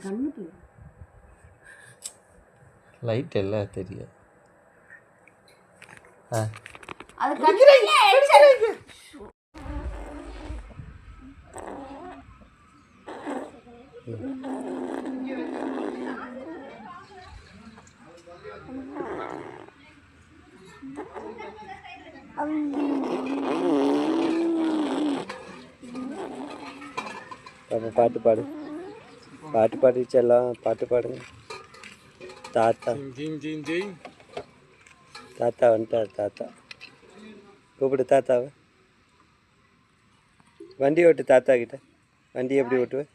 கண்டு லைட் எல்லாம் தெரியும். பாட்டு பாடு, பாட்டு பாடிச்செல்லாம் பாட்டு பாடுங்க. தாத்தா தாத்தா வந்துட்டார். தாத்தா கூப்பிடு தாத்தாவை. வண்டி ஓட்டு தாத்தா கிட்ட. வண்டி எப்படி ஓட்டுவேன்?